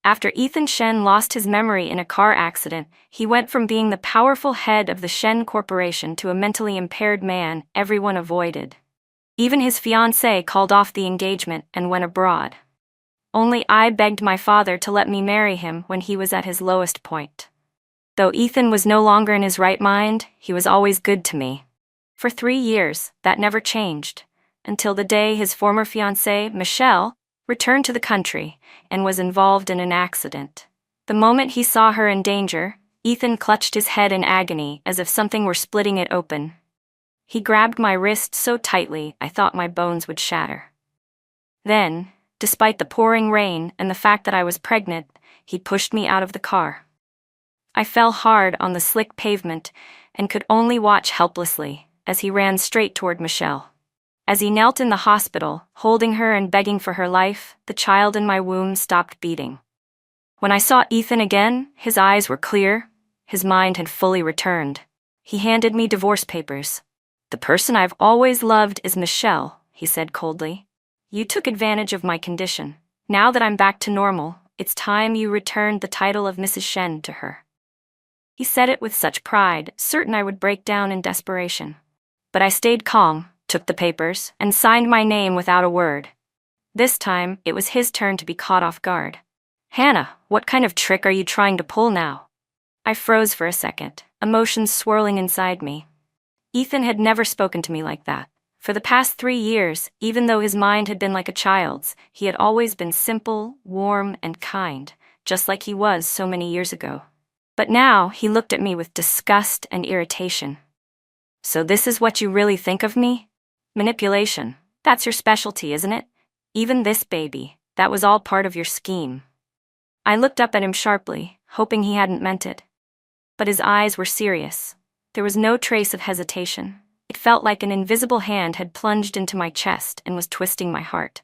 After Ethan Shen lost his memory in a car accident, he went from being the powerful head of the Shen Corporation to a mentally impaired man everyone avoided. Even his fiancée called off the engagement and went abroad. Only I begged my father to let me marry him when he was at his lowest point. Though Ethan was no longer in his right mind, he was always good to me. For 3 years, that never changed, until the day his former fiancée, Michelle, returned to the country and was involved in an accident. The moment he saw her in danger, Ethan clutched his head in agony as if something were splitting it open. He grabbed my wrist so tightly I thought my bones would shatter. Then, despite the pouring rain and the fact that I was pregnant, he pushed me out of the car. I fell hard on the slick pavement and could only watch helplessly as he ran straight toward Michelle. As he knelt in the hospital, holding her and begging for her life, the child in my womb stopped beating. When I saw Ethan again, his eyes were clear. His mind had fully returned. He handed me divorce papers. "The person I've always loved is Michelle," he said coldly. "You took advantage of my condition. Now that I'm back to normal, it's time you returned the title of Mrs. Shen to her." He said it with such pride, certain I would break down in desperation. But I stayed calm, took the papers, and signed my name without a word. This time, it was his turn to be caught off guard. "Hannah, what kind of trick are you trying to pull now?" I froze for a second, emotions swirling inside me. Ethan had never spoken to me like that. For the past 3 years, even though his mind had been like a child's, he had always been simple, warm, and kind, just like he was so many years ago. But now, he looked at me with disgust and irritation. "So this is what you really think of me? Manipulation. That's your specialty, isn't it? Even this baby, that was all part of your scheme." I looked up at him sharply, hoping he hadn't meant it. But his eyes were serious. There was no trace of hesitation. It felt like an invisible hand had plunged into my chest and was twisting my heart.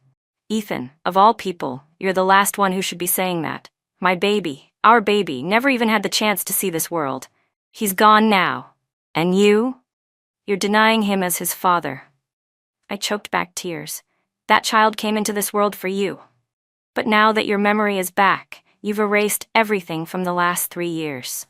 "Ethan, of all people, you're the last one who should be saying that. My baby, our baby, never even had the chance to see this world. He's gone now. And you're denying him as his father." I choked back tears. "That child came into this world for you. But now that your memory is back, you've erased everything from the last 3 years.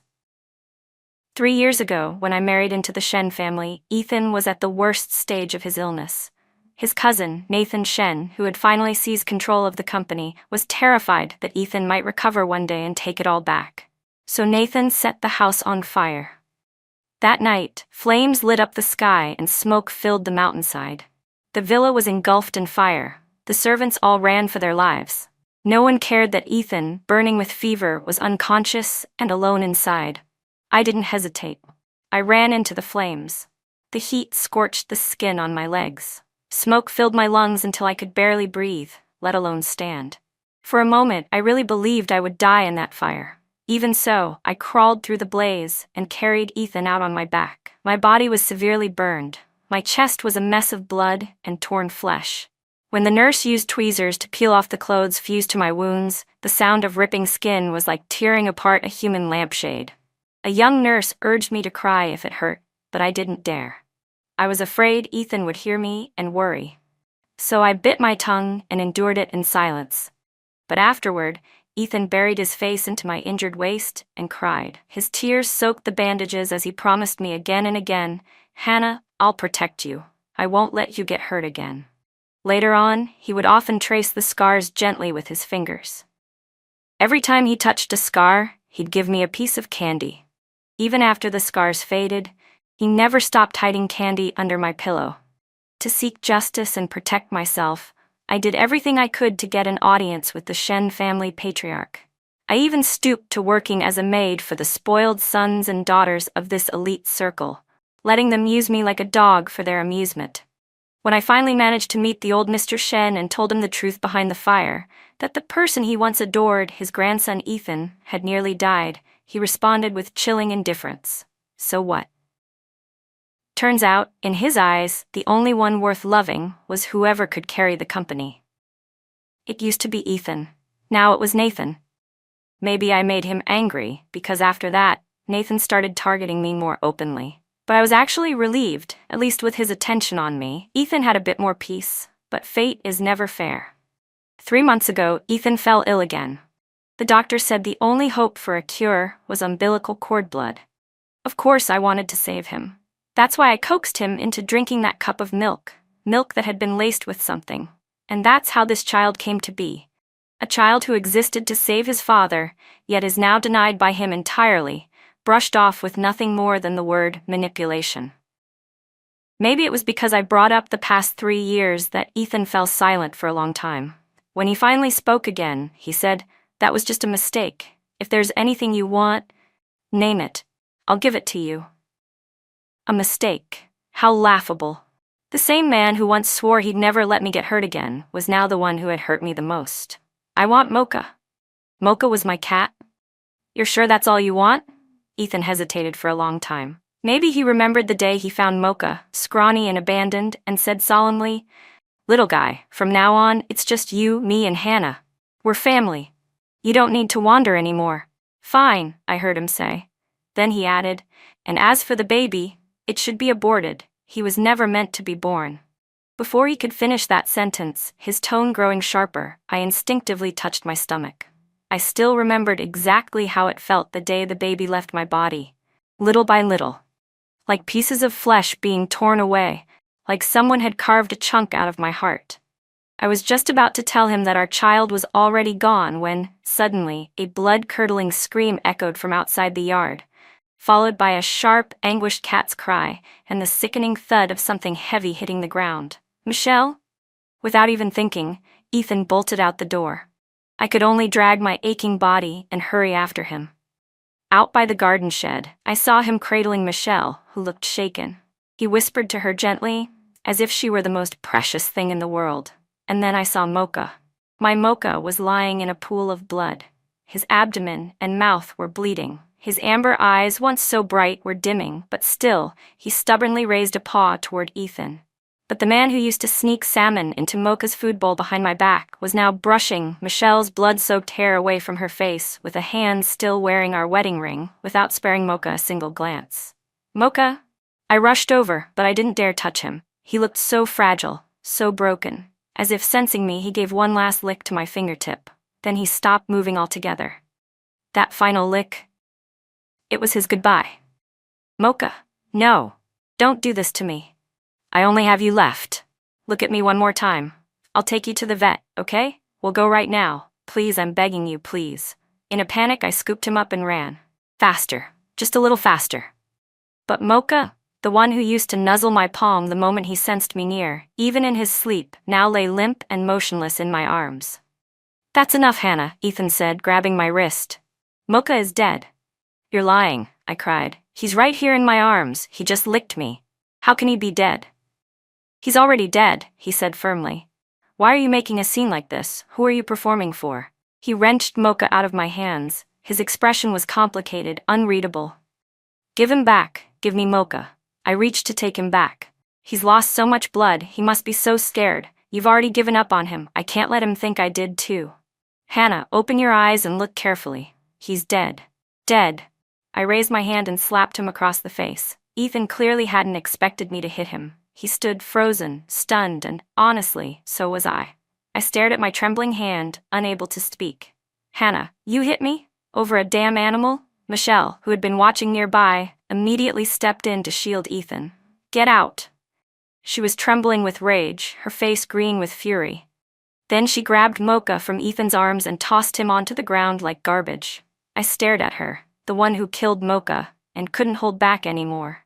3 years ago, when I married into the Shen family, Ethan was at the worst stage of his illness. His cousin, Nathan Shen, who had finally seized control of the company, was terrified that Ethan might recover one day and take it all back. So Nathan set the house on fire. That night, flames lit up the sky and smoke filled the mountainside. The villa was engulfed in fire. The servants all ran for their lives. No one cared that Ethan, burning with fever, was unconscious and alone inside. I didn't hesitate. I ran into the flames. The heat scorched the skin on my legs. Smoke filled my lungs until I could barely breathe, let alone stand. For a moment, I really believed I would die in that fire. Even so, I crawled through the blaze and carried Ethan out on my back. My body was severely burned. My chest was a mess of blood and torn flesh. When the nurse used tweezers to peel off the clothes fused to my wounds, the sound of ripping skin was like tearing apart a human lampshade. A young nurse urged me to cry if it hurt, but I didn't dare. I was afraid Ethan would hear me and worry. So I bit my tongue and endured it in silence. But afterward, Ethan buried his face into my injured waist and cried. His tears soaked the bandages as he promised me again and again, "Hannah, I'll protect you. I won't let you get hurt again." Later on, he would often trace the scars gently with his fingers. Every time he touched a scar, he'd give me a piece of candy. Even after the scars faded, he never stopped hiding candy under my pillow. To seek justice and protect myself, I did everything I could to get an audience with the Shen family patriarch. I even stooped to working as a maid for the spoiled sons and daughters of this elite circle, letting them use me like a dog for their amusement. When I finally managed to meet the old Mr. Shen and told him the truth behind the fire, that the person he once adored, his grandson Ethan, had nearly died, he responded with chilling indifference. So what? Turns out, in his eyes, the only one worth loving was whoever could carry the company. It used to be Ethan. Now it was Nathan. Maybe I made him angry, because after that, Nathan started targeting me more openly. But I was actually relieved, at least with his attention on me. Ethan had a bit more peace, but fate is never fair. 3 months ago, Ethan fell ill again. The doctor said the only hope for a cure was umbilical cord blood. Of course I wanted to save him. That's why I coaxed him into drinking that cup of milk that had been laced with something. And that's how this child came to be. A child who existed to save his father, yet is now denied by him entirely, brushed off with nothing more than the word manipulation. Maybe it was because I brought up the past 3 years that Ethan fell silent for a long time. When he finally spoke again, he said, "That was just a mistake. If there's anything you want, name it. I'll give it to you." A mistake. How laughable. The same man who once swore he'd never let me get hurt again was now the one who had hurt me the most. "I want Mocha." Mocha was my cat? "You're sure that's all you want?" Ethan hesitated for a long time. Maybe he remembered the day he found Mocha, scrawny and abandoned, and said solemnly, "Little guy, from now on, it's just you, me, and Hannah. We're family. You don't need to wander anymore." "Fine," I heard him say. Then he added, "And as for the baby, it should be aborted. He was never meant to be born." Before he could finish that sentence, his tone growing sharper, I instinctively touched my stomach. I still remembered exactly how it felt the day the baby left my body. Little by little. Like pieces of flesh being torn away, like someone had carved a chunk out of my heart. I was just about to tell him that our child was already gone when, suddenly, a blood-curdling scream echoed from outside the yard, followed by a sharp, anguished cat's cry and the sickening thud of something heavy hitting the ground. "Michelle?" Without even thinking, Ethan bolted out the door. I could only drag my aching body and hurry after him. Out by the garden shed, I saw him cradling Michelle, who looked shaken. He whispered to her gently, as if she were the most precious thing in the world. And then I saw Mocha. My Mocha was lying in a pool of blood. His abdomen and mouth were bleeding. His amber eyes, once so bright, were dimming, but still, he stubbornly raised a paw toward Ethan. But the man who used to sneak salmon into Mocha's food bowl behind my back was now brushing Michelle's blood-soaked hair away from her face with a hand still wearing our wedding ring, without sparing Mocha a single glance. "Mocha?" I rushed over, but I didn't dare touch him. He looked so fragile, so broken. As if sensing me, he gave one last lick to my fingertip. Then he stopped moving altogether. That final lick, it was his goodbye. "Mocha, no. Don't do this to me. I only have you left. Look at me one more time. I'll take you to the vet, okay? We'll go right now. Please, I'm begging you, please." In a panic, I scooped him up and ran. Faster. Just a little faster. But Mocha, the one who used to nuzzle my palm the moment he sensed me near, even in his sleep, now lay limp and motionless in my arms. "That's enough, Hannah," Ethan said, grabbing my wrist. "Mocha is dead." "You're lying," I cried. "He's right here in my arms. He just licked me. How can he be dead?" "He's already dead," he said firmly. "Why are you making a scene like this? Who are you performing for?" He wrenched Mocha out of my hands. His expression was complicated, unreadable. "Give him back. Give me Mocha." I reached to take him back. "He's lost so much blood, he must be so scared. You've already given up on him. I can't let him think I did too." "Hannah, open your eyes and look carefully. He's dead. Dead." I raised my hand and slapped him across the face. Ethan clearly hadn't expected me to hit him. He stood frozen, stunned, and, honestly, so was I. I stared at my trembling hand, unable to speak. "Hannah, you hit me? Over a damn animal?" Michelle, who had been watching nearby, immediately stepped in to shield Ethan. "Get out." She was trembling with rage, her face green with fury. Then she grabbed Mocha from Ethan's arms and tossed him onto the ground like garbage. I stared at her, the one who killed Mocha, and couldn't hold back anymore.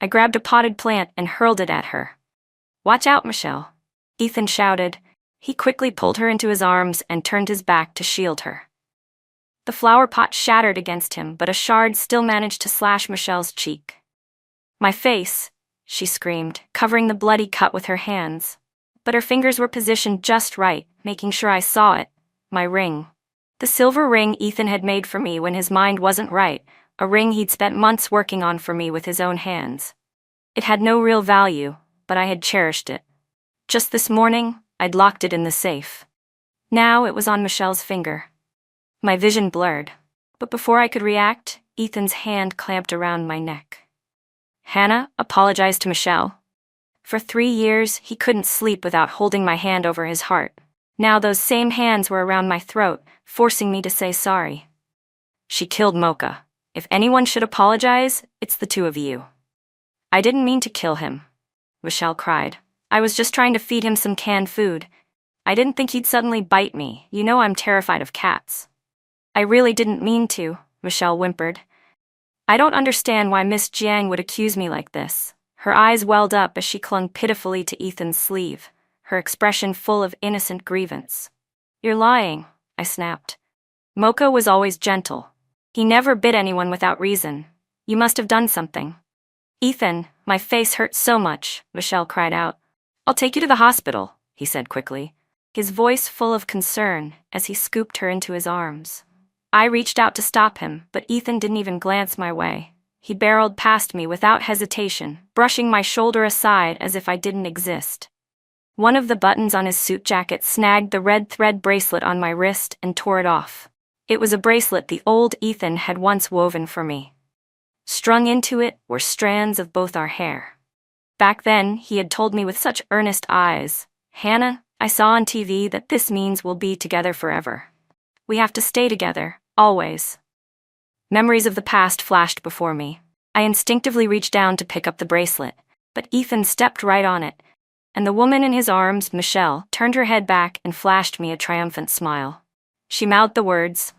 I grabbed a potted plant and hurled it at her. "Watch out, Michelle," Ethan shouted. He quickly pulled her into his arms and turned his back to shield her. The flower pot shattered against him, but a shard still managed to slash Michelle's cheek. "My face," she screamed, covering the bloody cut with her hands. But her fingers were positioned just right, making sure I saw it. My ring. The silver ring Ethan had made for me when his mind wasn't right, a ring he'd spent months working on for me with his own hands. It had no real value, but I had cherished it. Just this morning, I'd locked it in the safe. Now it was on Michelle's finger. My vision blurred, but before I could react, Ethan's hand clamped around my neck. "Hannah, apologize to Michelle." For 3 years, he couldn't sleep without holding my hand over his heart. Now those same hands were around my throat, forcing me to say sorry. She killed Mocha. If anyone should apologize, it's the two of you. I didn't mean to kill him, Michelle cried. I was just trying to feed him some canned food. I didn't think he'd suddenly bite me. You know I'm terrified of cats. I really didn't mean to, Michelle whimpered. I don't understand why Miss Jiang would accuse me like this. Her eyes welled up as she clung pitifully to Ethan's sleeve, her expression full of innocent grievance. You're lying, I snapped. Mocha was always gentle. He never bit anyone without reason. You must have done something. Ethan, my face hurts so much, Michelle cried out. I'll take you to the hospital, he said quickly, his voice full of concern as he scooped her into his arms. I reached out to stop him, but Ethan didn't even glance my way. He barreled past me without hesitation, brushing my shoulder aside as if I didn't exist. One of the buttons on his suit jacket snagged the red thread bracelet on my wrist and tore it off. It was a bracelet the old Ethan had once woven for me. Strung into it were strands of both our hair. Back then, he had told me with such earnest eyes, Hannah, I saw on TV that this means we'll be together forever. We have to stay together, always. Memories of the past flashed before me. I instinctively reached down to pick up the bracelet, but Ethan stepped right on it, and the woman in his arms, Michelle, turned her head back and flashed me a triumphant smile. She mouthed the words,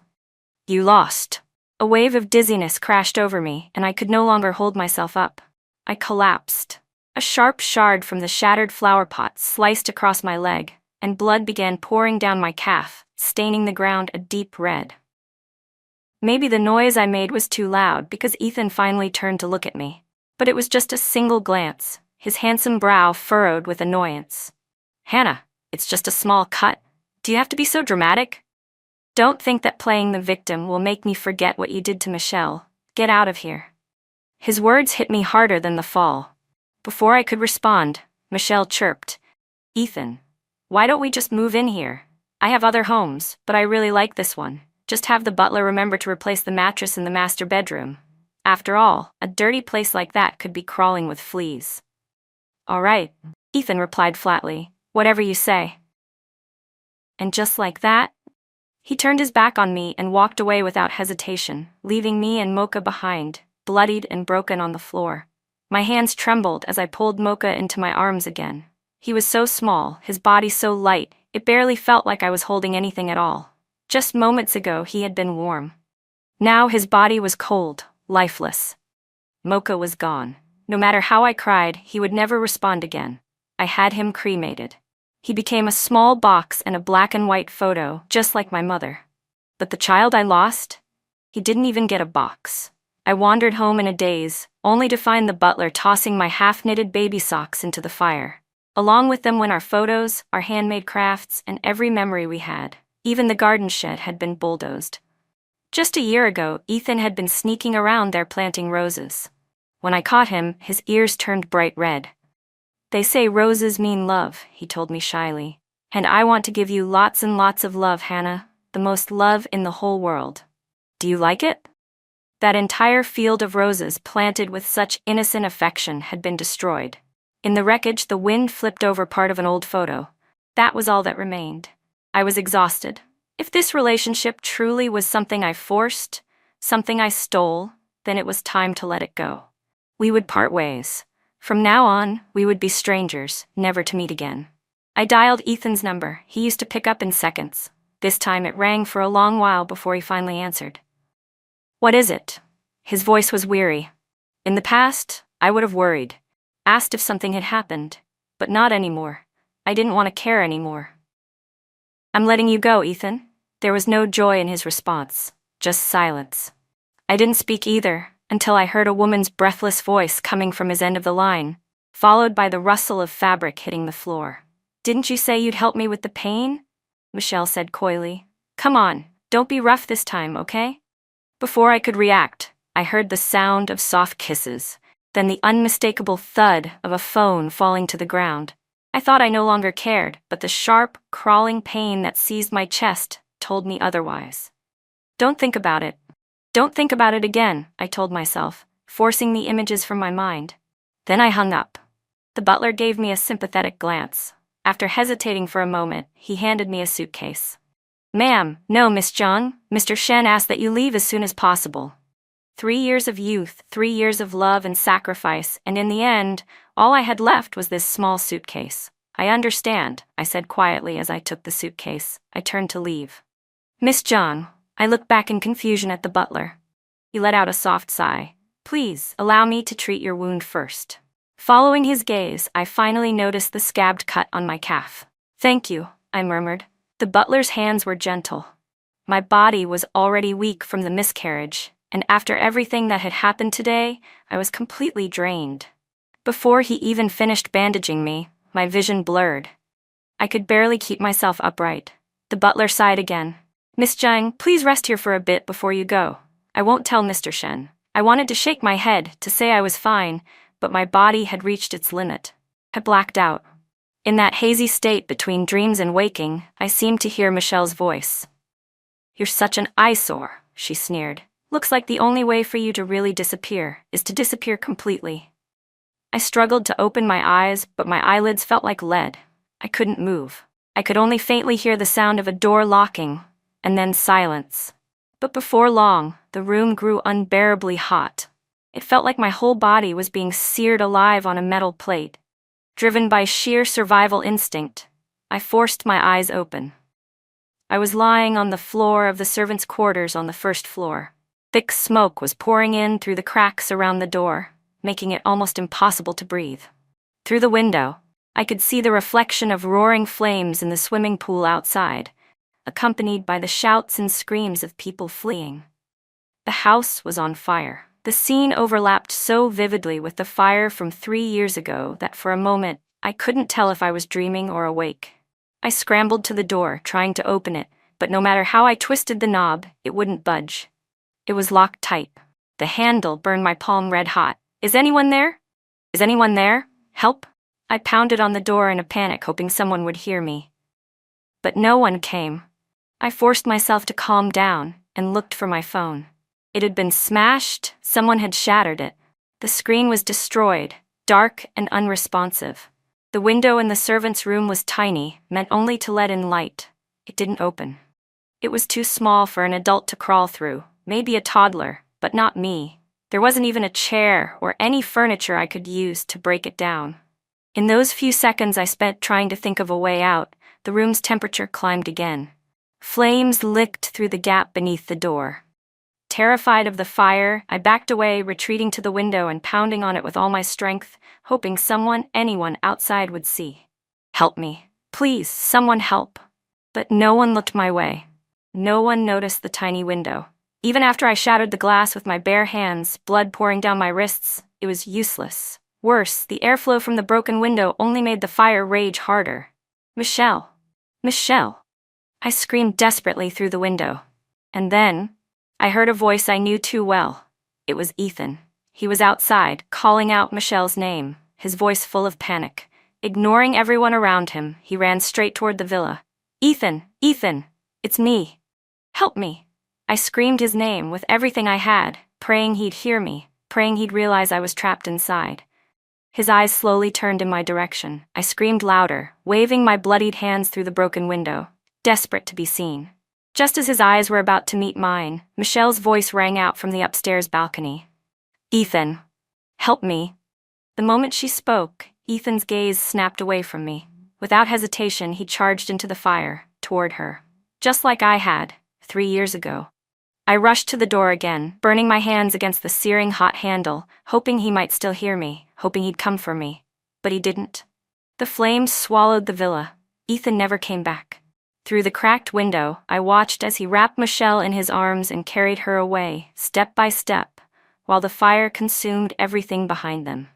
"You lost." A wave of dizziness crashed over me, and I could no longer hold myself up. I collapsed. A sharp shard from the shattered flower pot sliced across my leg, and blood began pouring down my calf, staining the ground a deep red. Maybe the noise I made was too loud because Ethan finally turned to look at me. But it was just a single glance, his handsome brow furrowed with annoyance. Hannah, it's just a small cut. Do you have to be so dramatic? Don't think that playing the victim will make me forget what you did to Michelle. Get out of here. His words hit me harder than the fall. Before I could respond, Michelle chirped, Ethan, why don't we just move in here? I have other homes, but I really like this one. Just have the butler remember to replace the mattress in the master bedroom. After all, a dirty place like that could be crawling with fleas. All right, Ethan replied flatly, whatever you say. And just like that, he turned his back on me and walked away without hesitation, leaving me and Mocha behind, bloodied and broken on the floor. My hands trembled as I pulled Mocha into my arms again. He was so small, his body so light, it barely felt like I was holding anything at all. Just moments ago, he had been warm. Now his body was cold, lifeless. Mocha was gone. No matter how I cried, he would never respond again. I had him cremated. He became a small box and a black and white photo, just like my mother. But the child I lost? He didn't even get a box. I wandered home in a daze, only to find the butler tossing my half-knitted baby socks into the fire. Along with them went our photos, our handmade crafts, and every memory we had. Even the garden shed had been bulldozed. Just a year ago, Ethan had been sneaking around there planting roses. When I caught him, his ears turned bright red. They say roses mean love, he told me shyly. And I want to give you lots and lots of love, Hannah, the most love in the whole world. Do you like it? That entire field of roses planted with such innocent affection had been destroyed. In the wreckage, the wind flipped over part of an old photo. That was all that remained. I was exhausted. If this relationship truly was something I forced, something I stole, then it was time to let it go. We would part ways. From now on, we would be strangers, never to meet again. I dialed Ethan's number. He used to pick up in seconds. This time it rang for a long while before he finally answered. What is it? His voice was weary. In the past, I would have worried, asked if something had happened, but not anymore. I didn't want to care anymore. I'm letting you go, Ethan. There was no joy in his response, just silence. I didn't speak either, until I heard a woman's breathless voice coming from his end of the line, followed by the rustle of fabric hitting the floor. Didn't you say you'd help me with the pain? Michelle said coyly. Come on, don't be rough this time, okay? Before I could react, I heard the sound of soft kisses, then the unmistakable thud of a phone falling to the ground. I thought I no longer cared, but the sharp, crawling pain that seized my chest told me otherwise. Don't think about it. Don't think about it again, I told myself, forcing the images from my mind. Then I hung up. The butler gave me a sympathetic glance. After hesitating for a moment, he handed me a suitcase. Ma'am, no, Miss Jung. Mr. Shen asked that you leave as soon as possible. 3 years of youth, 3 years of love and sacrifice, and in the end, all I had left was this small suitcase. I understand, I said quietly as I took the suitcase. I turned to leave. Miss Jung, I looked back in confusion at the butler. He let out a soft sigh. Please, allow me to treat your wound first. Following his gaze, I finally noticed the scabbed cut on my calf. Thank you, I murmured. The butler's hands were gentle. My body was already weak from the miscarriage, and after everything that had happened today, I was completely drained. Before he even finished bandaging me, my vision blurred. I could barely keep myself upright. The butler sighed again. Miss Jung, please rest here for a bit before you go. I won't tell Mr. Shen. I wanted to shake my head to say I was fine, but my body had reached its limit. I blacked out. In that hazy state between dreams and waking, I seemed to hear Michelle's voice. You're such an eyesore, she sneered. Looks like the only way for you to really disappear is to disappear completely. I struggled to open my eyes, but my eyelids felt like lead. I couldn't move. I could only faintly hear the sound of a door locking, and then silence. But before long, the room grew unbearably hot. It felt like my whole body was being seared alive on a metal plate. Driven by sheer survival instinct, I forced my eyes open. I was lying on the floor of the servants' quarters on the first floor. Thick smoke was pouring in through the cracks around the door, making it almost impossible to breathe. Through the window, I could see the reflection of roaring flames in the swimming pool outside, accompanied by the shouts and screams of people fleeing. The house was on fire. The scene overlapped so vividly with the fire from 3 years ago that for a moment, I couldn't tell if I was dreaming or awake. I scrambled to the door, trying to open it, but no matter how I twisted the knob, it wouldn't budge. It was locked tight. The handle burned my palm red hot. Is anyone there? Is anyone there? Help! I pounded on the door in a panic, hoping someone would hear me. But no one came. I forced myself to calm down and looked for my phone. It had been smashed, someone had shattered it. The screen was destroyed, dark and unresponsive. The window in the servants' room was tiny, meant only to let in light. It didn't open. It was too small for an adult to crawl through, maybe a toddler, but not me. There wasn't even a chair or any furniture I could use to break it down. In those few seconds I spent trying to think of a way out, the room's temperature climbed again. Flames licked through the gap beneath the door. Terrified of the fire, I backed away, retreating to the window and pounding on it with all my strength, hoping anyone outside would see. Help me. Please, someone help. But no one looked my way. No one noticed the tiny window. Even after I shattered the glass with my bare hands, blood pouring down my wrists, it was useless. Worse, the airflow from the broken window only made the fire rage harder. Michelle! Michelle! I screamed desperately through the window. And then, I heard a voice I knew too well. It was Ethan. He was outside, calling out Michelle's name, his voice full of panic. Ignoring everyone around him, he ran straight toward the villa. Ethan! Ethan! It's me! Help me! I screamed his name with everything I had, praying he'd hear me, praying he'd realize I was trapped inside. His eyes slowly turned in my direction. I screamed louder, waving my bloodied hands through the broken window, desperate to be seen. Just as his eyes were about to meet mine, Michelle's voice rang out from the upstairs balcony. Ethan, help me. The moment she spoke, Ethan's gaze snapped away from me. Without hesitation, he charged into the fire, toward her. Just like I had, 3 years ago. I rushed to the door again, burning my hands against the searing hot handle, hoping he might still hear me, hoping he'd come for me. But he didn't. The flames swallowed the villa. Ethan never came back. Through the cracked window, I watched as he wrapped Michelle in his arms and carried her away, step by step, while the fire consumed everything behind them.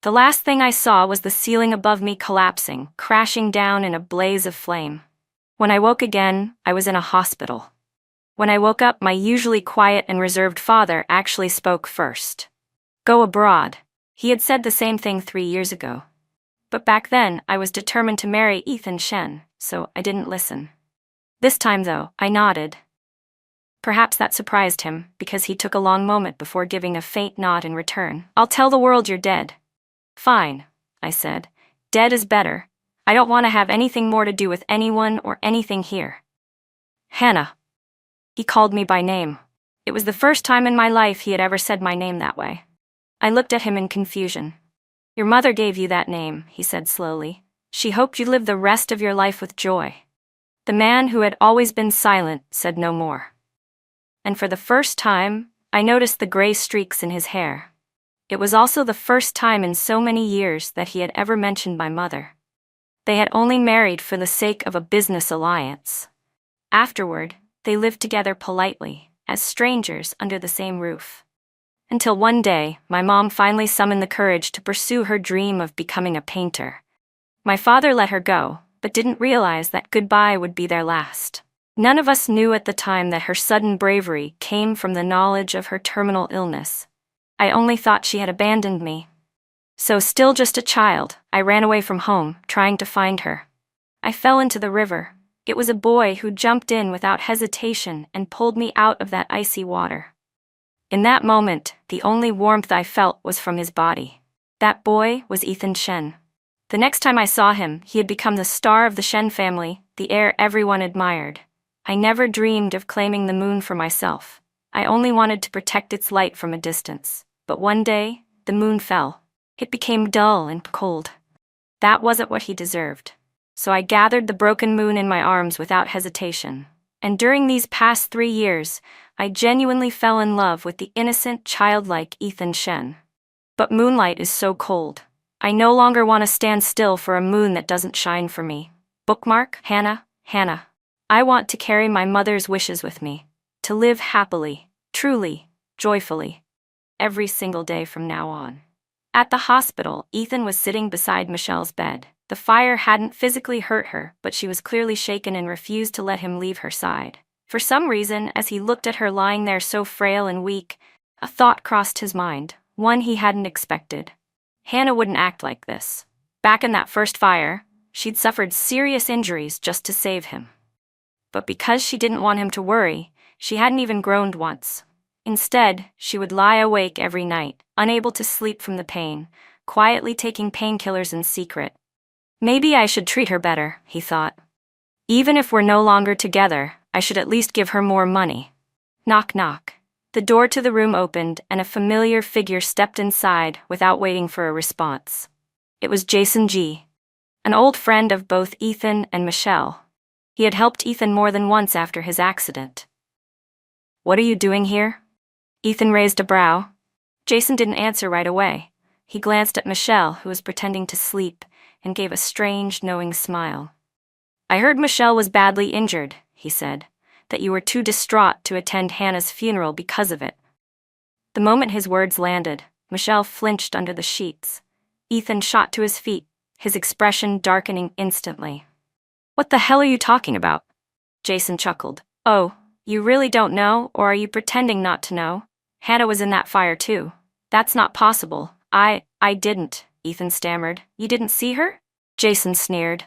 The last thing I saw was the ceiling above me collapsing, crashing down in a blaze of flame. When I woke again, I was in a hospital. When I woke up, my usually quiet and reserved father actually spoke first. Go abroad. He had said the same thing 3 years ago. But back then, I was determined to marry Ethan Shen, so I didn't listen. This time, though, I nodded. Perhaps that surprised him, because he took a long moment before giving a faint nod in return. I'll tell the world you're dead. Fine, I said. Dead is better. I don't want to have anything more to do with anyone or anything here. Hannah. He called me by name. It was the first time in my life he had ever said my name that way. I looked at him in confusion. Your mother gave you that name, he said slowly. She hoped you'd live the rest of your life with joy. The man who had always been silent said no more. And for the first time, I noticed the gray streaks in his hair. It was also the first time in so many years that he had ever mentioned my mother. They had only married for the sake of a business alliance. Afterward, they lived together politely, as strangers under the same roof. Until one day, my mom finally summoned the courage to pursue her dream of becoming a painter. My father let her go, but didn't realize that goodbye would be their last. None of us knew at the time that her sudden bravery came from the knowledge of her terminal illness. I only thought she had abandoned me. So still just a child, I ran away from home, trying to find her. I fell into the river. It was a boy who jumped in without hesitation and pulled me out of that icy water. In that moment, the only warmth I felt was from his body. That boy was Ethan Shen. The next time I saw him, he had become the star of the Shen family, the heir everyone admired. I never dreamed of claiming the moon for myself. I only wanted to protect its light from a distance. But one day, the moon fell. It became dull and cold. That wasn't what he deserved. So I gathered the broken moon in my arms without hesitation. And during these past 3 years, I genuinely fell in love with the innocent, childlike Ethan Shen. But moonlight is so cold. I no longer want to stand still for a moon that doesn't shine for me. Bookmark, Hannah, Hannah. I want to carry my mother's wishes with me. To live happily, truly, joyfully. Every single day from now on. At the hospital, Ethan was sitting beside Michelle's bed. The fire hadn't physically hurt her, but she was clearly shaken and refused to let him leave her side. For some reason, as he looked at her lying there so frail and weak, a thought crossed his mind, one he hadn't expected. Hannah wouldn't act like this. Back in that first fire, she'd suffered serious injuries just to save him. But because she didn't want him to worry, she hadn't even groaned once. Instead, she would lie awake every night, unable to sleep from the pain, quietly taking painkillers in secret. Maybe I should treat her better, he thought. Even if we're no longer together, I should at least give her more money. Knock, knock. The door to the room opened and a familiar figure stepped inside without waiting for a response. It was Jason G., an old friend of both Ethan and Michelle. He had helped Ethan more than once after his accident. What are you doing here? Ethan raised a brow. Jason didn't answer right away. He glanced at Michelle, who was pretending to sleep, and gave a strange, knowing smile. I heard Michelle was badly injured, he said, that you were too distraught to attend Hannah's funeral because of it. The moment his words landed, Michelle flinched under the sheets. Ethan shot to his feet, his expression darkening instantly. What the hell are you talking about? Jason chuckled. Oh, you really don't know, or are you pretending not to know? Hannah was in that fire too. That's not possible. I didn't, Ethan stammered. You didn't see her? Jason sneered.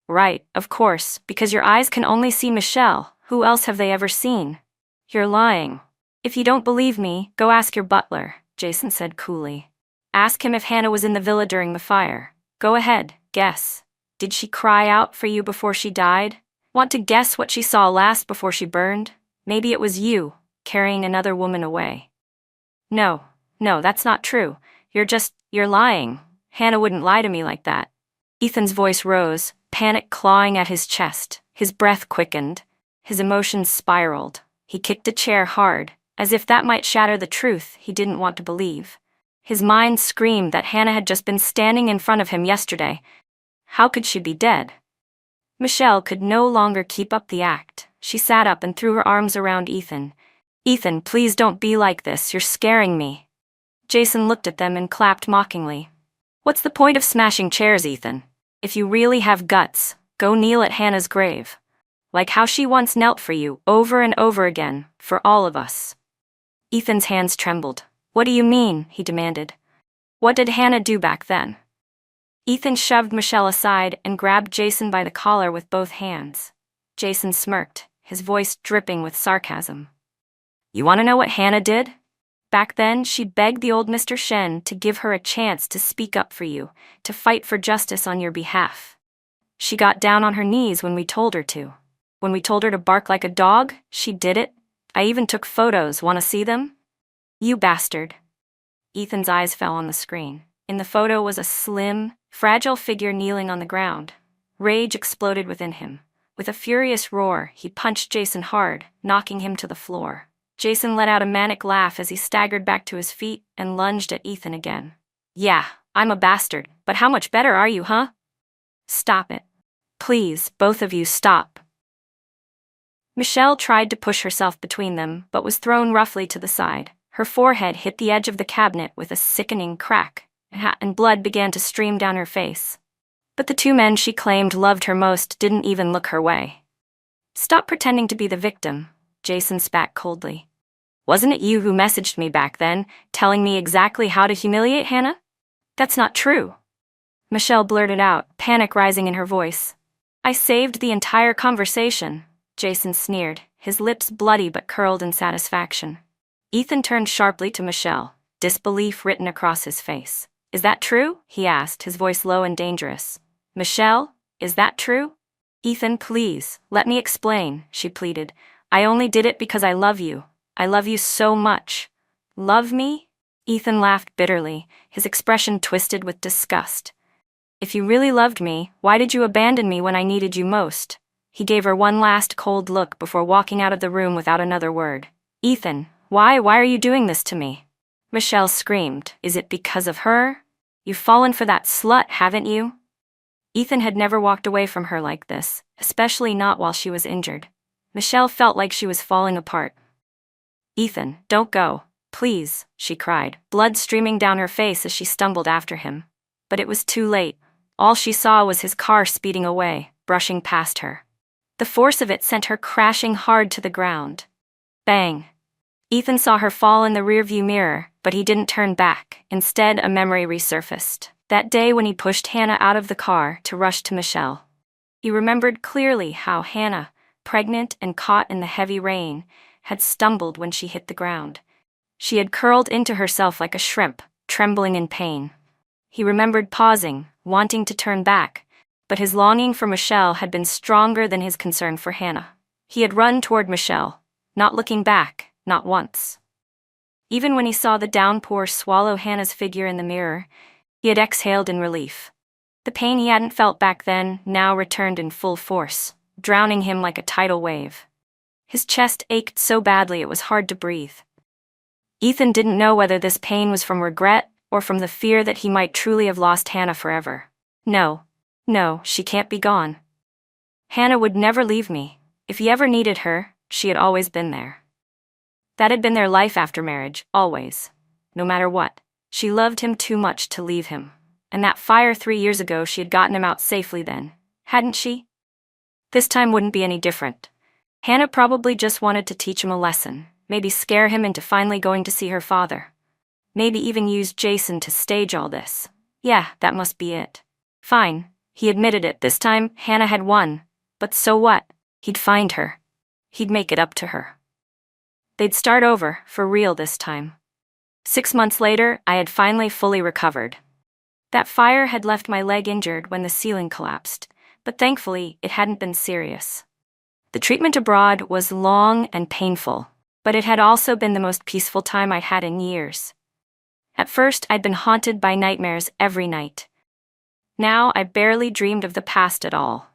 Right, of course, because your eyes can only see Michelle. Who else have they ever seen? You're lying. If you don't believe me, go ask your butler, Jason said coolly. Ask him if Hannah was in the villa during the fire. Go ahead, guess. Did she cry out for you before she died? Want to guess what she saw last before she burned? Maybe it was you, carrying another woman away. No, that's not true. You're lying. Hannah wouldn't lie to me like that. Ethan's voice rose, panic clawing at his chest. His breath quickened. His emotions spiraled. He kicked a chair hard, as if that might shatter the truth he didn't want to believe. His mind screamed that Hannah had just been standing in front of him yesterday. How could she be dead? Michelle could no longer keep up the act. She sat up and threw her arms around Ethan. Ethan, please don't be like this. You're scaring me. Jason looked at them and clapped mockingly. What's the point of smashing chairs, Ethan? If you really have guts, go kneel at Hannah's grave. Like how she once knelt for you, over and over again, for all of us. Ethan's hands trembled. What do you mean? He demanded. What did Hannah do back then? Ethan shoved Michelle aside and grabbed Jason by the collar with both hands. Jason smirked, his voice dripping with sarcasm. You want to know what Hannah did? Back then, she begged the old Mr. Shen to give her a chance to speak up for you, to fight for justice on your behalf. She got down on her knees when we told her to. When we told her to bark like a dog, she did it. I even took photos. Want to see them? You bastard. Ethan's eyes fell on the screen. In the photo was a slim, fragile figure kneeling on the ground. Rage exploded within him. With a furious roar, he punched Jason hard, knocking him to the floor. Jason let out a manic laugh as he staggered back to his feet and lunged at Ethan again. Yeah, I'm a bastard, but how much better are you, huh? Stop it. Please, both of you stop. Michelle tried to push herself between them, but was thrown roughly to the side. Her forehead hit the edge of the cabinet with a sickening crack, and blood began to stream down her face. But the two men she claimed loved her most didn't even look her way. Stop pretending to be the victim, Jason spat coldly. Wasn't it you who messaged me back then, telling me exactly how to humiliate Hannah? That's not true. Michelle blurted out, panic rising in her voice. I saved the entire conversation, Jason sneered, his lips bloody but curled in satisfaction. Ethan turned sharply to Michelle, disbelief written across his face. Is that true? He asked, his voice low and dangerous. Michelle, is that true? Ethan, please, let me explain, she pleaded. I only did it because I love you. I love you so much. Love me? Ethan laughed bitterly, his expression twisted with disgust. If you really loved me, why did you abandon me when I needed you most? He gave her one last cold look before walking out of the room without another word. Ethan, why are you doing this to me? Michelle screamed. Is it because of her? You've fallen for that slut, haven't you? Ethan had never walked away from her like this, especially not while she was injured. Michelle felt like she was falling apart. Ethan, don't go, please, she cried, blood streaming down her face as she stumbled after him. But it was too late. All she saw was his car speeding away, brushing past her. The force of it sent her crashing hard to the ground. Bang! Ethan saw her fall in the rearview mirror, but he didn't turn back. Instead, a memory resurfaced. That day when he pushed Hannah out of the car to rush to Michelle. He remembered clearly how Hannah, pregnant and caught in the heavy rain, had stumbled when she hit the ground. She had curled into herself like a shrimp, trembling in pain. He remembered pausing, wanting to turn back, but his longing for Michelle had been stronger than his concern for Hannah. He had run toward Michelle, not looking back, not once. Even when he saw the downpour swallow Hannah's figure in the mirror, he had exhaled in relief. The pain he hadn't felt back then now returned in full force, drowning him like a tidal wave. His chest ached so badly it was hard to breathe. Ethan didn't know whether this pain was from regret or from the fear that he might truly have lost Hannah forever. No, she can't be gone. Hannah would never leave me. If he ever needed her, she had always been there. That had been their life after marriage, always. No matter what. She loved him too much to leave him. And that fire 3 years ago, she had gotten him out safely then, hadn't she? This time wouldn't be any different. Hannah probably just wanted to teach him a lesson, maybe scare him into finally going to see her father. Maybe even use Jason to stage all this. Yeah, that must be it. Fine, he admitted it. This time, Hannah had won. But so what? He'd find her. He'd make it up to her. They'd start over, for real this time. 6 months later, I had finally fully recovered. That fire had left my leg injured when the ceiling collapsed, but thankfully, it hadn't been serious. The treatment abroad was long and painful, but it had also been the most peaceful time I'd had in years. At first, I'd been haunted by nightmares every night. Now, I barely dreamed of the past at all.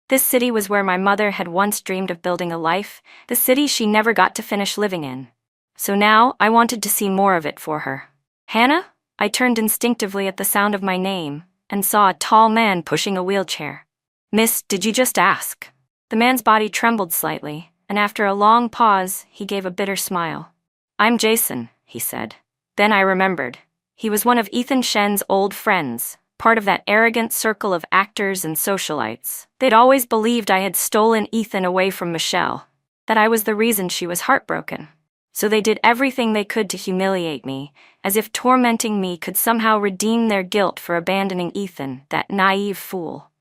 This city was where my mother had once dreamed of building a life, the city she never got to finish living in. So now, I wanted to see more of it for her. Hannah? I turned instinctively at the sound of my name, and saw a tall man pushing a wheelchair. Miss, did you just ask? The man's body trembled slightly, and after a long pause, he gave a bitter smile. I'm Jason, he said. Then I remembered. He was one of Ethan Shen's old friends, part of that arrogant circle of actors and socialites. They'd always believed I had stolen Ethan away from Michelle, that I was the reason she was heartbroken. So they did everything they could to humiliate me, as if tormenting me could somehow redeem their guilt for abandoning Ethan, that naive fool.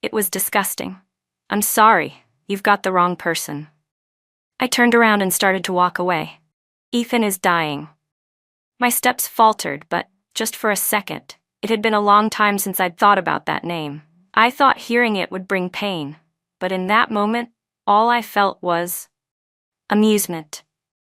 It was disgusting. I'm sorry, you've got the wrong person. I turned around and started to walk away. Ethan is dying. My steps faltered, but just for a second. It had been a long time since I'd thought about that name. I thought hearing it would bring pain, but in that moment, all I felt was amusement.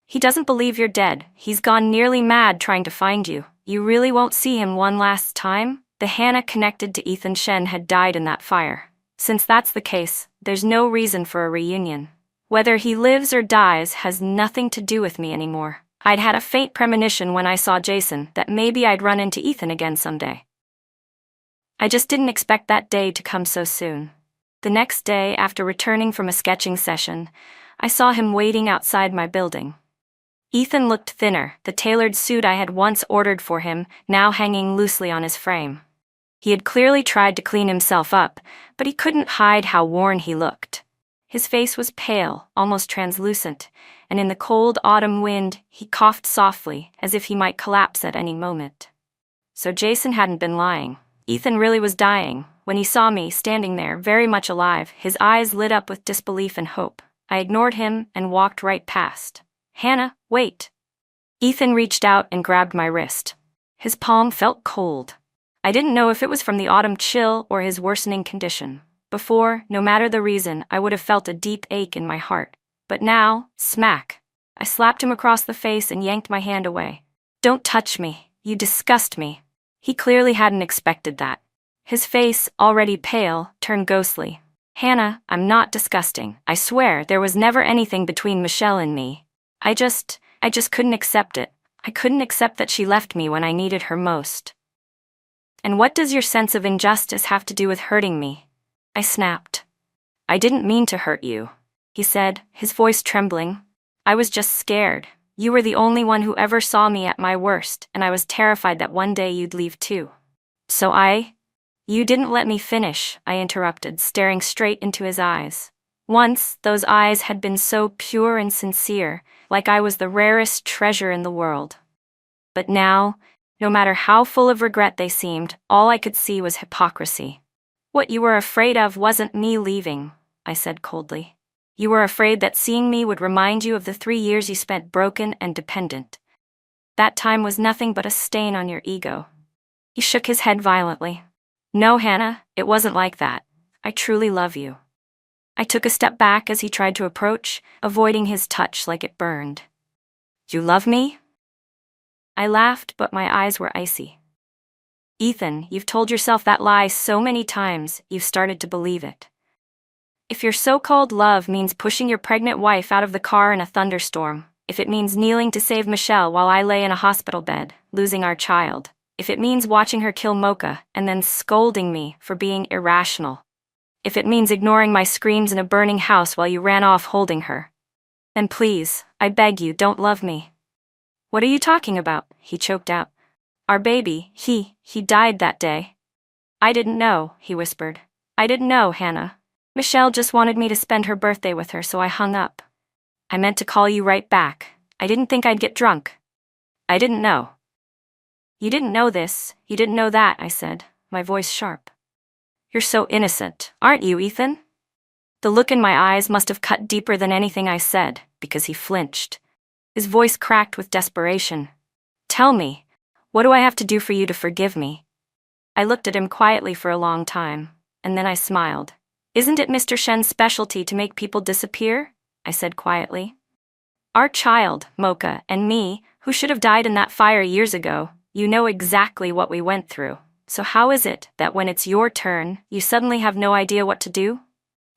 He doesn't believe you're dead. He's gone nearly mad trying to find you. You really won't see him one last time? The Hannah connected to Ethan Shen had died in that fire. Since that's the case, there's no reason for a reunion. Whether he lives or dies has nothing to do with me anymore. I'd had a faint premonition when I saw Jason that maybe I'd run into Ethan again someday. I just didn't expect that day to come so soon. The next day, after returning from a sketching session, I saw him waiting outside my building. Ethan looked thinner, the tailored suit I had once ordered for him now hanging loosely on his frame. He had clearly tried to clean himself up, but he couldn't hide how worn he looked. His face was pale, almost translucent, and in the cold autumn wind, he coughed softly, as if he might collapse at any moment. So Jason hadn't been lying. Ethan really was dying. When he saw me standing there, very much alive, his eyes lit up with disbelief and hope. I ignored him and walked right past. "Hannah, wait." Ethan reached out and grabbed my wrist. His palm felt cold. I didn't know if it was from the autumn chill or his worsening condition. Before, no matter the reason, I would have felt a deep ache in my heart. But now, smack. I slapped him across the face and yanked my hand away. "Don't touch me. You disgust me." He clearly hadn't expected that. His face, already pale, turned ghostly. "Hannah, I'm not disgusting. I swear there was never anything between Michelle and me. I just couldn't accept it. I couldn't accept that she left me when I needed her most." "And what does your sense of injustice have to do with hurting me?" I snapped. "I didn't mean to hurt you," he said, his voice trembling. "I was just scared. You were the only one who ever saw me at my worst, and I was terrified that one day you'd leave too. You didn't let me finish," I interrupted, staring straight into his eyes. Once, those eyes had been so pure and sincere, like I was the rarest treasure in the world. But now, no matter how full of regret they seemed, all I could see was hypocrisy. "What you were afraid of wasn't me leaving," I said coldly. "You were afraid that seeing me would remind you of the 3 years you spent broken and dependent. That time was nothing but a stain on your ego." He shook his head violently. "No, Hannah, it wasn't like that. I truly love you." I took a step back as he tried to approach, avoiding his touch like it burned. "You love me?" I laughed, but my eyes were icy. "Ethan, you've told yourself that lie so many times, you've started to believe it. If your so-called love means pushing your pregnant wife out of the car in a thunderstorm, if it means kneeling to save Michelle while I lay in a hospital bed, losing our child, if it means watching her kill Mocha and then scolding me for being irrational, if it means ignoring my screams in a burning house while you ran off holding her, then please, I beg you, don't love me." "What are you talking about?" he choked out. "Our baby, he died that day." "I didn't know," he whispered. "I didn't know, Hannah. Michelle just wanted me to spend her birthday with her, so I hung up. I meant to call you right back. I didn't think I'd get drunk. I didn't know." "You didn't know this, you didn't know that," I said, my voice sharp. "You're so innocent, aren't you, Ethan?" The look in my eyes must have cut deeper than anything I said, because he flinched. His voice cracked with desperation. "Tell me, what do I have to do for you to forgive me?" I looked at him quietly for a long time, and then I smiled. "Isn't it Mr. Shen's specialty to make people disappear?" I said quietly. "Our child, Mocha, and me, who should have died in that fire years ago, you know exactly what we went through. So how is it that when it's your turn, you suddenly have no idea what to do?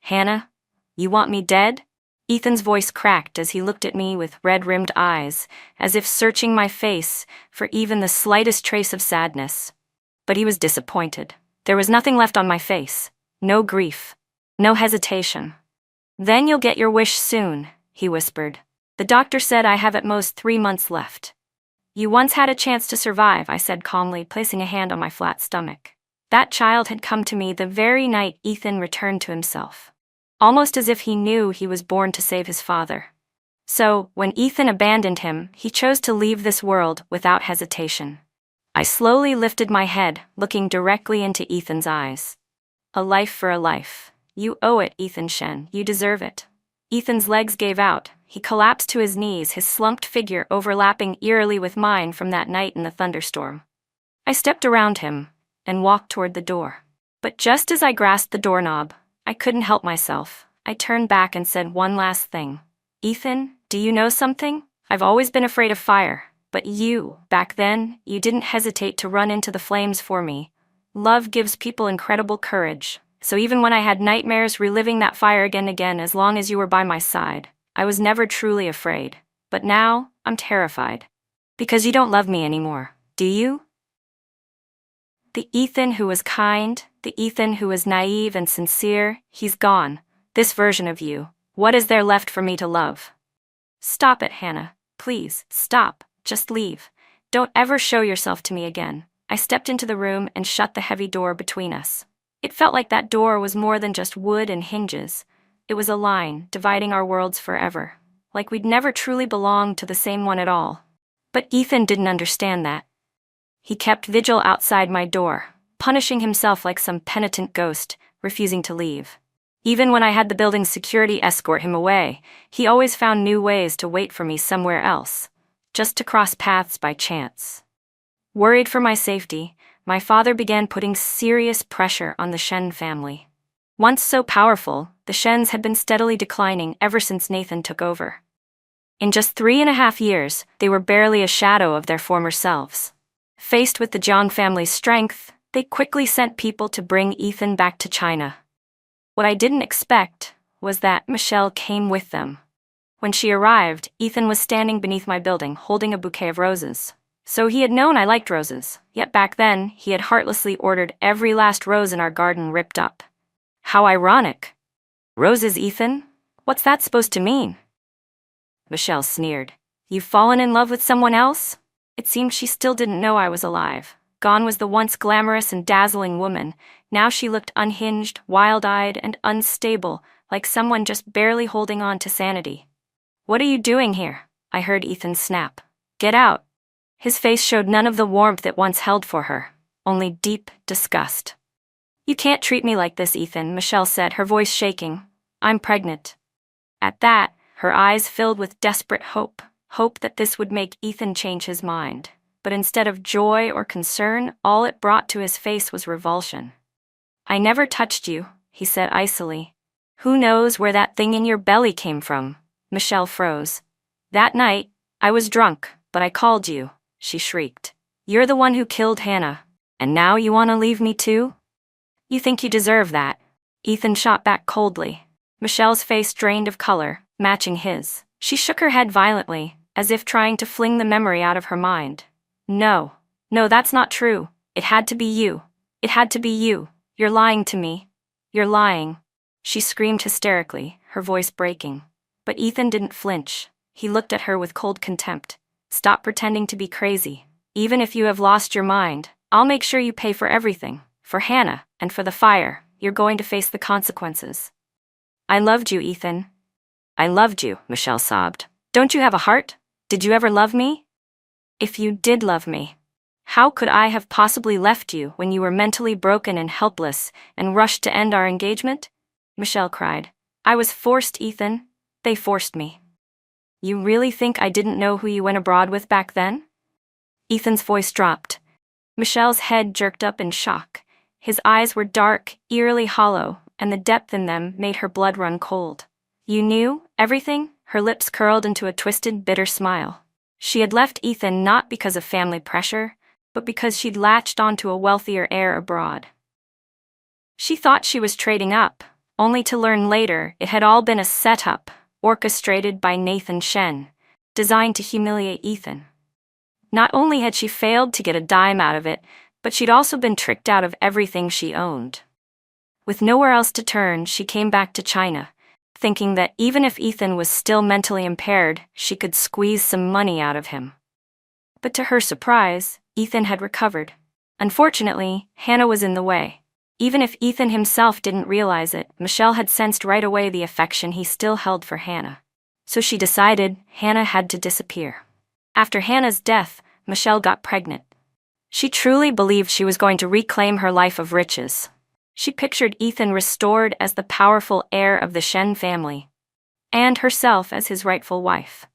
Hannah, you want me dead?" Ethan's voice cracked as he looked at me with red-rimmed eyes, as if searching my face for even the slightest trace of sadness. But he was disappointed. There was nothing left on my face. No grief. No hesitation. "Then you'll get your wish soon," he whispered. "The doctor said I have at most 3 months left." "You once had a chance to survive," I said calmly, placing a hand on my flat stomach. That child had come to me the very night Ethan returned to himself. Almost as if he knew he was born to save his father. So, when Ethan abandoned him, he chose to leave this world without hesitation. I slowly lifted my head, looking directly into Ethan's eyes. "A life for a life. You owe it, Ethan Shen. You deserve it." Ethan's legs gave out. He collapsed to his knees, his slumped figure overlapping eerily with mine from that night in the thunderstorm. I stepped around him and walked toward the door. But just as I grasped the doorknob, I couldn't help myself. I turned back and said one last thing. Ethan, do you know something? I've always been afraid of fire, but back then, you didn't hesitate to run into the flames for me. Love gives people incredible courage. So even when I had nightmares reliving that fire again and again, as long as you were by my side, I was never truly afraid. But now, I'm terrified. Because you don't love me anymore, do you? The Ethan who was kind, the Ethan who was naive and sincere, he's gone. This version of you, what is there left for me to love? Stop it, Hannah. Please, stop. Just leave. Don't ever show yourself to me again. I stepped into the room and shut the heavy door between us. It felt like that door was more than just wood and hinges. It was a line dividing our worlds forever. Like we'd never truly belonged to the same one at all. But Ethan didn't understand that. He kept vigil outside my door, punishing himself like some penitent ghost, refusing to leave. Even when I had the building's security escort him away, he always found new ways to wait for me somewhere else, just to cross paths by chance. Worried for my safety, my father began putting serious pressure on the Shen family. Once so powerful, the Shens had been steadily declining ever since Nathan took over. In just 3.5 years, they were barely a shadow of their former selves. Faced with the Jiang family's strength, they quickly sent people to bring Ethan back to China. What I didn't expect was that Michelle came with them. When she arrived, Ethan was standing beneath my building holding a bouquet of roses. So he had known I liked roses, yet back then he had heartlessly ordered every last rose in our garden ripped up. How ironic. Roses, Ethan? What's that supposed to mean? Michelle sneered. You've fallen in love with someone else? It seemed she still didn't know I was alive. Gone was the once glamorous and dazzling woman. Now she looked unhinged, wild-eyed, and unstable, like someone just barely holding on to sanity. What are you doing here? I heard Ethan snap. Get out. His face showed none of the warmth it once held for her, only deep disgust. You can't treat me like this, Ethan, Michelle said, her voice shaking. I'm pregnant. At that, her eyes filled with desperate hope that this would make Ethan change his mind. But instead of joy or concern, all it brought to his face was revulsion. I never touched you, he said icily. Who knows where that thing in your belly came from? Michelle froze. That night, I was drunk, but I called you, she shrieked. You're the one who killed Hannah, and now you want to leave me too? You think you deserve that? Ethan shot back coldly. Michelle's face drained of color, matching his. She shook her head violently, as if trying to fling the memory out of her mind. No, that's not true. It had to be you. It had to be you. You're lying to me. You're lying. She screamed hysterically, her voice breaking. But Ethan didn't flinch. He looked at her with cold contempt. Stop pretending to be crazy. Even if you have lost your mind, I'll make sure you pay for everything. For Hannah, and for the fire, you're going to face the consequences. I loved you, Ethan. I loved you, Michelle sobbed. Don't you have a heart? Did you ever love me? If you did love me, how could I have possibly left you when you were mentally broken and helpless and rushed to end our engagement? Michelle cried. I was forced, Ethan. They forced me. You really think I didn't know who you went abroad with back then? Ethan's voice dropped. Michelle's head jerked up in shock. His eyes were dark, eerily hollow, and the depth in them made her blood run cold. You knew everything? Her lips curled into a twisted, bitter smile. She had left Ethan not because of family pressure, but because she'd latched onto a wealthier heir abroad. She thought she was trading up, only to learn later it had all been a setup, orchestrated by Nathan Shen, designed to humiliate Ethan. Not only had she failed to get a dime out of it, but she'd also been tricked out of everything she owned. With nowhere else to turn, she came back to China, thinking that even if Ethan was still mentally impaired, she could squeeze some money out of him. But to her surprise, Ethan had recovered. Unfortunately, Hannah was in the way. Even if Ethan himself didn't realize it, Michelle had sensed right away the affection he still held for Hannah. So she decided Hannah had to disappear. After Hannah's death, Michelle got pregnant. She truly believed she was going to reclaim her life of riches. She pictured Ethan restored as the powerful heir of the Shen family, and herself as his rightful wife.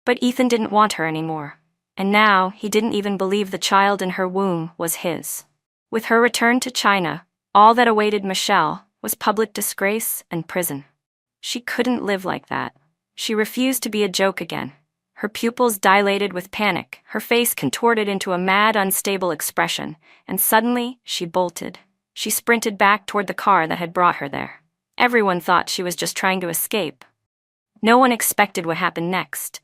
But Ethan didn't want her anymore, and now he didn't even believe the child in her womb was his. With her return to China, all that awaited Michelle was public disgrace and prison. She couldn't live like that. She refused to be a joke again. Her pupils dilated with panic, her face contorted into a mad, unstable expression, and suddenly she bolted. She sprinted back toward the car that had brought her there. Everyone thought she was just trying to escape. No one expected what happened next.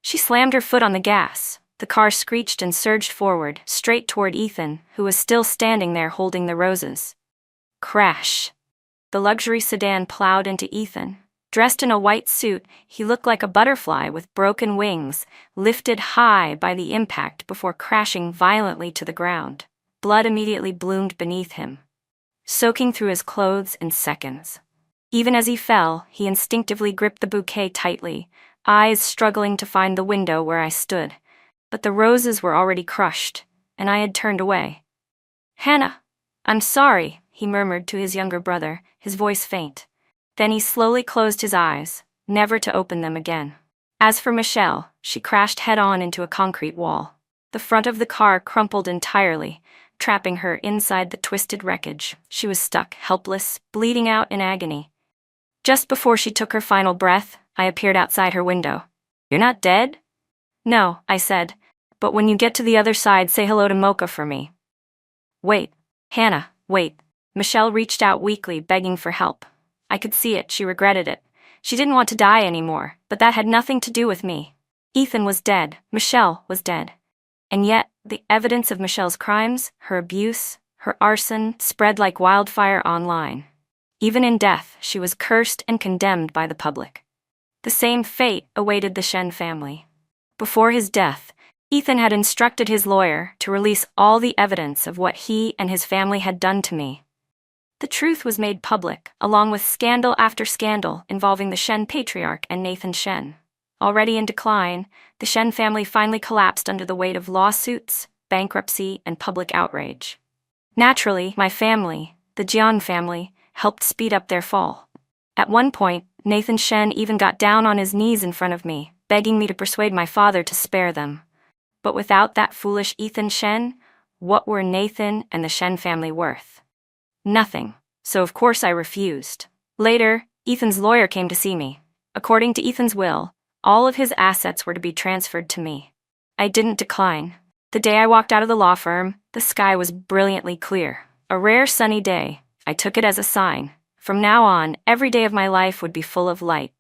She slammed her foot on the gas. The car screeched and surged forward, straight toward Ethan, who was still standing there holding the roses. Crash! The luxury sedan plowed into Ethan. Dressed in a white suit, he looked like a butterfly with broken wings, lifted high by the impact before crashing violently to the ground. Blood immediately bloomed beneath him, soaking through his clothes in seconds. Even as he fell, he instinctively gripped the bouquet tightly, eyes struggling to find the window where I stood. But the roses were already crushed, and I had turned away. "Hannah, I'm sorry," he murmured to his younger brother, his voice faint. Then he slowly closed his eyes, never to open them again. As for Michelle, she crashed head-on into a concrete wall. The front of the car crumpled entirely, trapping her inside the twisted wreckage. She was stuck, helpless, bleeding out in agony. Just before she took her final breath, I appeared outside her window. "You're not dead?" "No," I said, "but when you get to the other side, say hello to Mocha for me." "Wait. Hannah, wait." Michelle reached out weakly, begging for help. I could see it, she regretted it. She didn't want to die anymore, but that had nothing to do with me. Ethan was dead, Michelle was dead. And yet, the evidence of Michelle's crimes, her abuse, her arson, spread like wildfire online. Even in death, she was cursed and condemned by the public. The same fate awaited the Shen family. Before his death, Ethan had instructed his lawyer to release all the evidence of what he and his family had done to me. The truth was made public, along with scandal after scandal involving the Shen patriarch and Nathan Shen. Already in decline, the Shen family finally collapsed under the weight of lawsuits, bankruptcy, and public outrage. Naturally, my family, the Jian family, helped speed up their fall. At one point, Nathan Shen even got down on his knees in front of me, begging me to persuade my father to spare them. But without that foolish Ethan Shen, what were Nathan and the Shen family worth? Nothing, so of course I refused. Later, Ethan's lawyer came to see me. According to Ethan's will, all of his assets were to be transferred to me. I didn't decline. The day I walked out of the law firm, the sky was brilliantly clear. A rare sunny day. I took it as a sign. From now on, every day of my life would be full of light.